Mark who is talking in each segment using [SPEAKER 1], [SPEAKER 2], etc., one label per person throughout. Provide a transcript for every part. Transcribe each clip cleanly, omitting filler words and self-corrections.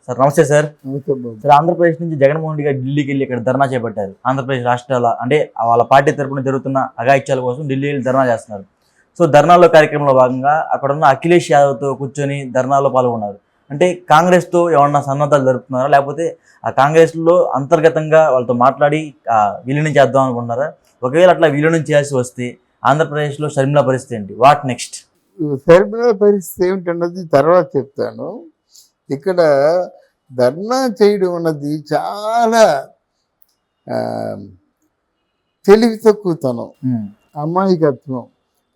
[SPEAKER 1] Sir నమస్తే sir. Sir Andhra Pradesh నుంచి జగన్మోహన్ రెడ్డి గారు ఢిల్లీకి వెళ్ళి ఇక్కడ ధర్నా చేపట్టారు. ఆంధ్రప్రదేశ్ రాష్ట్రాల అంటే వాళ్ళ పార్టీ తరపున జరుగుతున్న అఘాయిత్యాల కోసం ఢిల్లీ వెళ్ళి ధర్నా చేస్తున్నారు. సో ధర్నాలో కార్యక్రమంలో భాగంగా అక్కడ ఉన్న అఖిలేష్ యాదవ్తో కూర్చొని ధర్నాలో పాల్గొన్నారు. అంటే కాంగ్రెస్తో ఏమన్నా సన్నద్ధాలు జరుపుతున్నారా, లేకపోతే ఆ కాంగ్రెస్లో అంతర్గతంగా వాళ్ళతో మాట్లాడి విలీనం చేద్దాం అనుకుంటున్నారా? ఒకవేళ అట్లా విలీనం చేయాల్సి వస్తే ఆంధ్రప్రదేశ్లో షర్మిల పరిస్థితి ఏంటి? What next?
[SPEAKER 2] షర్మిల పరిస్థితి ఏమిటన్నది తర్వాత చెప్తాను. ఇక్కడ ధర్నా చేయడం అన్నది చాలా తెలివి తక్కువతనం, అమాయకత్వం,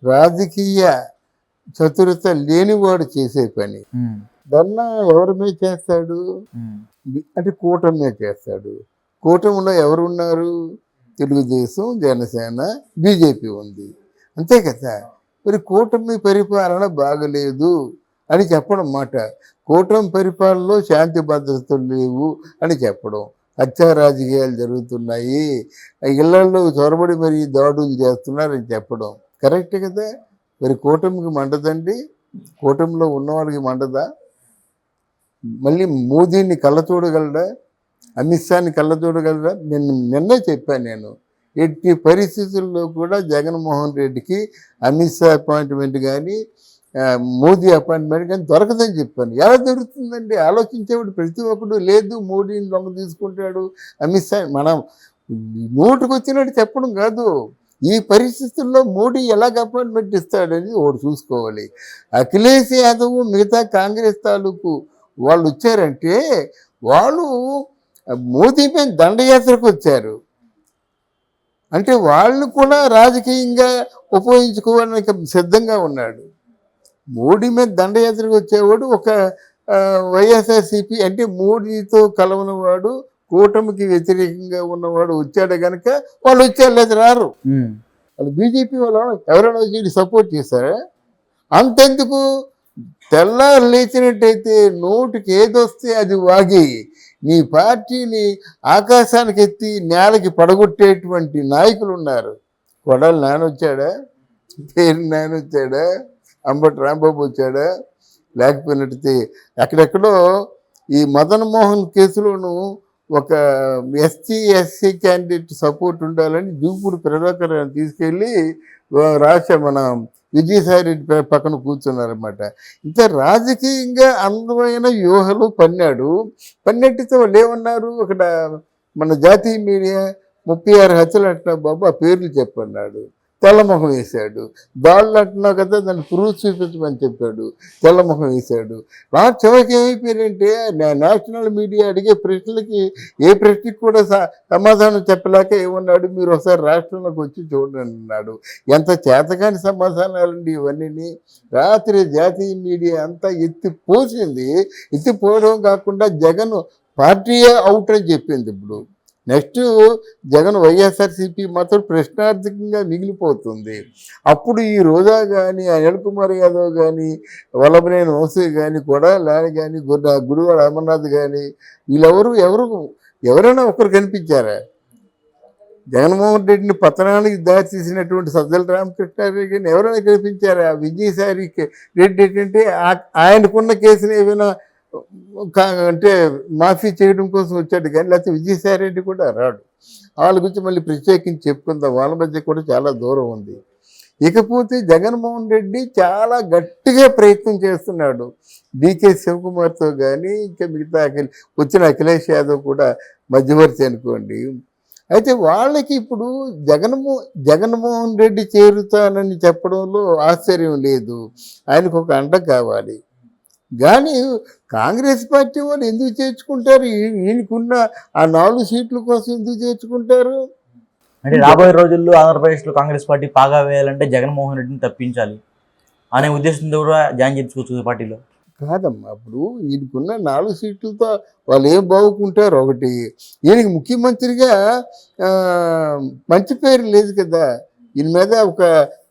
[SPEAKER 2] రాజకీయ చతురత లేనివాడు చేసే పని. ధర్నా ఎవరి మీద చేస్తాడు అంటే కూటమి మీద చేస్తాడు. కూటమిలో ఎవరున్నారు? తెలుగుదేశం, జనసేన, బీజేపీ ఉంది, అంతే కదా. మరి కూటమి పరిపాలన బాగలేదు అని చెప్పడం మాట, కూటమి పరిపాలనలో శాంతి భద్రతలు లేవు అని చెప్పడం, హత్యా రాజకీయాలు జరుగుతున్నాయి, ఇళ్లలో చొరబడి మరి దాడులు చేస్తున్నారని చెప్పడం కరెక్టే కదా. మరి కూటమికి మండదండి? కూటమిలో ఉన్న వాళ్ళకి మండదా? మళ్ళీ మోదీని కళ్ళ చూడగలడా? అమిత్ షాని కళ్ళ చూడగలడా? నిన్నే చెప్పాను నేను, ఎట్టి పరిస్థితుల్లో కూడా జగన్మోహన్ రెడ్డికి అమిత్ షా అపాయింట్మెంట్ కానీ మోదీ అపాయింట్మెంట్ కానీ దొరకదని చెప్పాను. ఎలా దొరుకుతుందండి? ఆలోచించేవాడు ప్రతి ఒక్కడు లేదు మోడీని దొంగ తీసుకుంటాడు, అమిత్ షా. మనం నోటుకు వచ్చినట్టు చెప్పడం కాదు, ఈ పరిస్థితుల్లో మోడీ ఎలాగ అపాయింట్మెంట్ ఇస్తాడని ఒకటి చూసుకోవాలి. అఖిలేష్ యాదవ్ మిగతా కాంగ్రెస్ తాలూకు వాళ్ళు వచ్చారంటే వాళ్ళు మోదీ మీద దండయాత్రకు వచ్చారు అంటే వాళ్ళు కూడా రాజకీయంగా ఉపయోగించుకోవడానికి సిద్ధంగా ఉన్నాడు. మోడీ మీద దండయాత్రకు వచ్చేవాడు ఒక వైఎస్ఆర్సీపీ అంటే మోడీతో కలవనవాడు, కూటమికి వ్యతిరేకంగా ఉన్నవాడు వచ్చాడు కనుక వాళ్ళు వచ్చారు, లేదు రారు. వాళ్ళు బీజేపీ వాళ్ళు ఎవరైనా వచ్చి సపోర్ట్ చేశారా? అంతెందుకు, తెల్లారు లేచినట్టయితే నోటికి ఏదొస్తే అది వాగి నీ పార్టీని ఆకాశానికి ఎత్తి నేలకి పడగొట్టేటువంటి నాయకులు ఉన్నారు. కొడాలి నాన్న వచ్చాడా? పేరు నాన్న వచ్చాడా? అంబటి రాంబాబు వచ్చాడా? లేకపోయినట్టయితే ఎక్కడెక్కడో ఈ మదన్ మోహన్ కేసులోను ఒక ఎస్సీ క్యాండిడేట్ సపోర్ట్ ఉండాలని జూపూడి ప్రభాకర్ తీసుకెళ్ళి మన విజయసాయి రెడ్డి పక్కన కూర్చున్నారన్నమాట. ఇంత రాజకీయంగా అందమైన వ్యూహాలు పన్నెట్టితో వాళ్ళు ఏమన్నారు, అక్కడ మన జాతీయ మీడియా 36 హత్యలు అంటున్నావు బాబు, ఆ పేర్లు చెప్పన్నాడు, తెల్లమొహం వేశాడు. దాళ్ళు అంటున్నావు కదా, దాన్ని ప్రూఫ్ చూపించమని చెప్పాడు, తెల్లమొహం వేశాడు. చివరికి ఏమైపోయారంటే నేషనల్ మీడియా అడిగే ప్రశ్నలకి ఏ ప్రశ్నకి కూడా సమాధానం చెప్పలేక ఏమన్నాడు, మీరు ఒకసారి రాష్ట్రంలోకి వచ్చి చూడండి అన్నాడు. ఎంత చేతకాని సమాధానాలండి ఇవన్నీ. రాత్రి జాతీయ మీడియా అంతా ఎత్తిపోసింది. ఎత్తిపోవడం కాకుండా జగన్ పార్టీయే అవుట్ అని చెప్పింది. ఇప్పుడు నెక్స్ట్ జగన్ వైఎస్ఆర్సీపీ మాత్రం ప్రశ్నార్థకంగా మిగిలిపోతుంది. అప్పుడు ఈ రోజా కానీ, అనిల్ కుమార్ యాదవ్ కానీ, వల్లభనేని వంశీ కానీ, కొడాలి కానీ, గుడివాడ అమర్నాథ్ కానీ ఎవరైనా ఒకరు కనిపించారా? జగన్మోహన్ రెడ్డిని పతనానికి దారి తీసినటువంటి సజ్జల రామకృష్ణారెడ్డి కానీ ఎవరైనా కనిపించారా? విజయసాయి రెడ్డి ఏంటంటే ఆయనకున్న కేసుని ఏమైనా అంటే మాఫీ చేయడం కోసం వచ్చాడు కానీ, లేకపోతే విజయసాయి రెడ్డి కూడా రాడు. వాళ్ళ గురించి మళ్ళీ ప్రత్యేకించి చెప్పుకుందాం, వాళ్ళ మధ్య కూడా చాలా దూరం ఉంది. ఇకపోతే జగన్మోహన్ రెడ్డి చాలా గట్టిగా ప్రయత్నం చేస్తున్నాడు. డీకే శివకుమార్తో కానీ ఇంకా మిగతా వచ్చిన అఖిలేష్ యాదవ్ కూడా మధ్యవర్తి అనుకోండి. అయితే వాళ్ళకి ఇప్పుడు జగన్మోహన్ రెడ్డి చేరుతానని చెప్పడంలో ఆశ్చర్యం లేదు, ఆయనకు ఒక అండ కావాలి. కానీ కాంగ్రెస్ పార్టీ వాళ్ళు ఎందుకు చేర్చుకుంటారు? ఈయనకున్న ఆ 4 సీట్ల కోసం ఎందుకు చేర్చుకుంటారు?
[SPEAKER 1] అంటే రాబోయే రోజుల్లో ఆంధ్రప్రదేశ్లో కాంగ్రెస్ పార్టీ పాగా వేయాలంటే జగన్మోహన్ రెడ్డిని తప్పించాలి అనే ఉద్దేశంతో కూడా జాయిన్ చేసుకోవచ్చు పార్టీలో.
[SPEAKER 2] కాదమ్మా, ఇప్పుడు ఈయనకున్న 4 సీట్లతో వాళ్ళు ఏం బాగుకుంటారు? ఒకటి, ఈయనకి ముఖ్యమంత్రిగా మంచి పేరు లేదు కదా. ఈయన మీద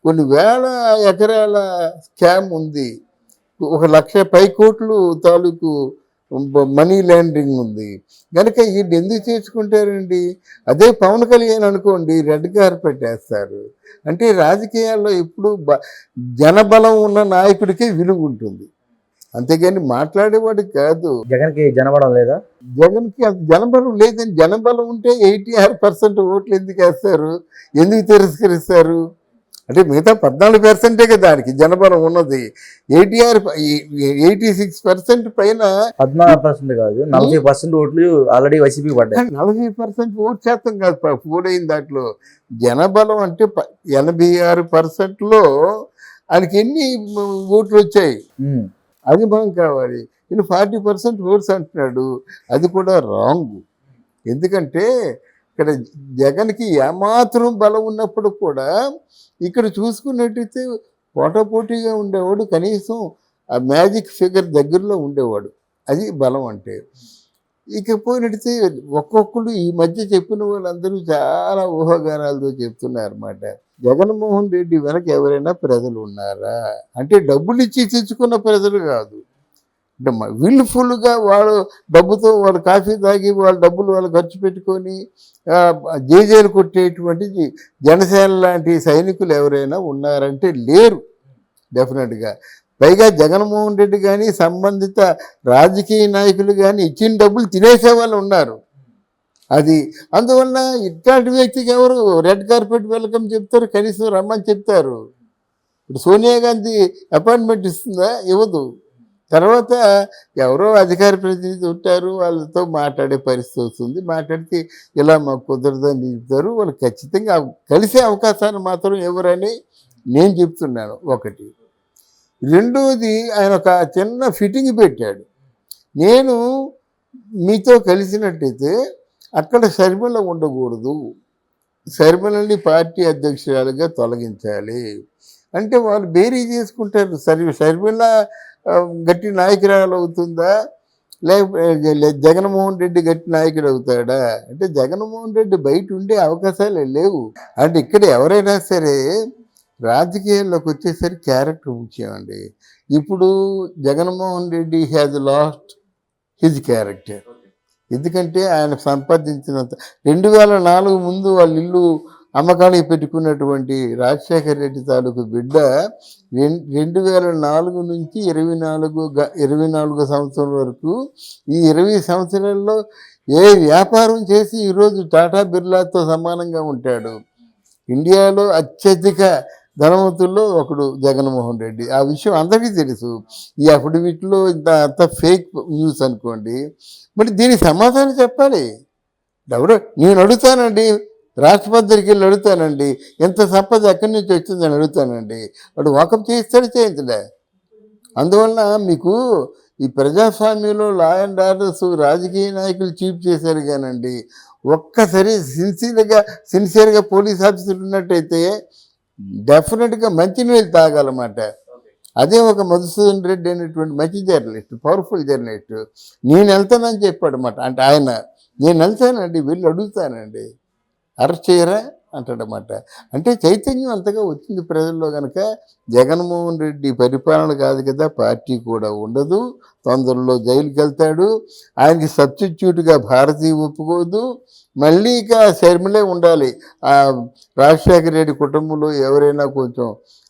[SPEAKER 2] కొన్ని వేల ఎకరాల స్కామ్ ఉంది, 1,00,000 కోట్లు తాలూకు మనీ లాండరింగ్ ఉంది కనుక వీళ్ళు ఎందుకు చేర్చుకుంటారండి? అదే పవన్ కళ్యాణ్ అనుకోండి, రెడ్ కార్పెట్ వేస్తారు. అంటే రాజకీయాల్లో ఎప్పుడు జనబలం ఉన్న నాయకుడికే విలువ ఉంటుంది. అంతేగాని మాట్లాడేవాడు కాదు.
[SPEAKER 1] జగన్కి జనబడం లేదా?
[SPEAKER 2] జగన్కి అంత జనబలం లేదని. జనబలం ఉంటే 86% ఓట్లు ఎందుకు వేస్తారు, ఎందుకు తిరస్కరిస్తారు? అంటే మిగతా 14% కదా దానికి జనబలం ఉన్నది. 86% పైన
[SPEAKER 1] 14% కాదు, 40% ఓట్లు ఆల్రెడీ వైసీపీ పడ్డాయి.
[SPEAKER 2] 40% ఓటు శాతం కాదు పోలైన దాంట్లో. జనబలం అంటే 86%లో ఆయనకి ఎన్ని ఓట్లు వచ్చాయి అది మనం కావాలి. ఈయన 40% ఓట్స్ అంటున్నాడు, అది కూడా రాంగ్. ఎందుకంటే ఇక్కడ జగన్కి ఏమాత్రం బలం ఉన్నప్పుడు కూడా ఇక్కడ చూసుకున్నట్టయితే పోటాపోటీగా ఉండేవాడు, కనీసం ఆ మ్యాజిక్ ఫిగర్ దగ్గరలో ఉండేవాడు. అది బలం అంటే. ఇకపోయినట్టయితే ఒక్కొక్కరు ఈ మధ్య చెప్పిన వాళ్ళందరూ చాలా ఊహాగానాలతో చెప్తున్నారు అన్నమాట. జగన్మోహన్ రెడ్డి వెనక ఎవరైనా ప్రజలు ఉన్నారా అంటే డబ్బులు ఇచ్చి తెచ్చుకున్న ప్రజలు కాదు. అంటే విల్ఫుల్గా వాళ్ళు డబ్బుతో వాళ్ళు కాఫీ తాగి వాళ్ళ డబ్బులు వాళ్ళు ఖర్చు పెట్టుకొని జేజేలు కొట్టేటువంటిది జనసేన లాంటి సైనికులు ఎవరైనా ఉన్నారంటే లేరు డెఫినెట్గా. పైగా జగన్మోహన్ రెడ్డి కానీ సంబంధిత రాజకీయ నాయకులు కానీ ఇచ్చిన డబ్బులు తినేసే వాళ్ళు ఉన్నారు. అది అందువల్ల ఇట్లాంటి వ్యక్తికి ఎవరు రెడ్ కార్పెట్ వెల్కమ్ చెప్తారు, కనీసం రమ్మని చెప్తారు. ఇప్పుడు సోనియా గాంధీ అపాయింట్మెంట్ ఇస్తుందా? ఇవ్వదు. తర్వాత ఎవరో అధికార ప్రతినిధి ఉంటారు, వాళ్ళతో మాట్లాడే పరిస్థితి వస్తుంది. మాట్లాడితే ఇలా మాకు కుదరదని చెప్తారు. వాళ్ళు ఖచ్చితంగా కలిసే అవకాశాన్ని మాత్రం ఎవరని నేను చెప్తున్నాను. ఒకటి. రెండోది, ఆయన ఒక చిన్న ఫిట్టింగ్ పెట్టాడు. నేను మీతో కలిసినట్టయితే అక్కడ షర్మిల ఉండకూడదు, షర్మిలని పార్టీ అధ్యక్షురాలుగా తొలగించాలి అంటే వాళ్ళు బేరీ చేసుకుంటారు. షర్మిల గట్టి నాయకురాలు అవుతుందా, లేకపోతే జగన్మోహన్ రెడ్డి గట్టి నాయకుడు అవుతాడా అంటే జగన్మోహన్ రెడ్డి బయట ఉండే అవకాశాలు లేవు. అంటే ఇక్కడ ఎవరైనా సరే రాజకీయాల్లోకి వచ్చేసరికి క్యారెక్టర్ ముఖ్యమండి. ఇప్పుడు Jaganmohan Reddy has last his character. ఎందుకంటే ఆయన సంపాదించినంత 2004 ముందు వాళ్ళ ఇల్లు అమ్మకానికి పెట్టుకున్నటువంటి రాజశేఖర రెడ్డి తాలూకు బిడ్డ 2004 నుంచి 24 సంవత్సరం వరకు ఈ 20 సంవత్సరాల్లో ఏ వ్యాపారం చేసి ఈరోజు టాటా బిర్లాతో సమానంగా ఉంటాడు. ఇండియాలో అత్యధిక ధనవంతుల్లో ఒకడు జగన్మోహన్ రెడ్డి. ఆ విషయం అందరికీ తెలుసు. ఈ అఫిడవిట్లో అంత ఫేక్ న్యూస్ అనుకోండి. మరి దీనికి సమాధానం చెప్పాలి. ఎవరో నేను అడుగుతానండి, రాష్ట్రపతి దగ్గరికి వెళ్ళి అడుగుతానండి, ఎంత సంపద ఎక్కడి నుంచి వచ్చిందని అడుగుతానండి. వాడు వాకప్ చేయిస్తాడు, చేయించలే. అందువల్ల మీకు ఈ ప్రజాస్వామ్యంలో లా అండ్ ఆర్డర్స్ రాజకీయ నాయకులు చీప్ చేశారు కానండి. ఒక్కసారి సిన్సియర్గా పోలీస్ ఆఫీసర్లు ఉన్నట్టయితే డెఫినెట్గా మంచినీళ్ళు తాగాలన్నమాట. అదే ఒక మధుసూదన్ రెడ్డి అనేటువంటి మంచి జర్నలిస్ట్, పవర్ఫుల్ జర్నలిస్ట్, నేను వెళ్తానని చెప్పాడు అన్నమాట. అంటే ఆయన నేను వెళ్తానండి, వెళ్ళి అడుగుతానండి, అరెస్ట్ చేయరా అంటాడన్నమాట. అంటే చైతన్యం అంతగా వచ్చింది ప్రజల్లో. కనుక జగన్మోహన్ రెడ్డి పరిపాలన కాదు కదా, పార్టీ కూడా ఉండదు, తొందరలో జైలుకి వెళ్తాడు. ఆయనకి సబ్స్టిట్యూట్గా భారతీయ ఒప్పుకోదు. మళ్ళీ ఇక షర్మిలే ఉండాలి. రాజశేఖర రెడ్డి కుటుంబంలో ఎవరైనా కొంచెం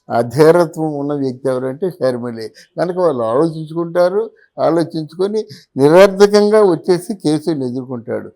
[SPEAKER 2] అధీరత్వం ఉన్న వ్యక్తి ఎవరంటే షర్మిలే. కనుక వాళ్ళు ఆలోచించుకుంటారు, ఆలోచించుకొని నిరర్ధకంగా వచ్చేసి కేసులు ఎదుర్కొంటాడు.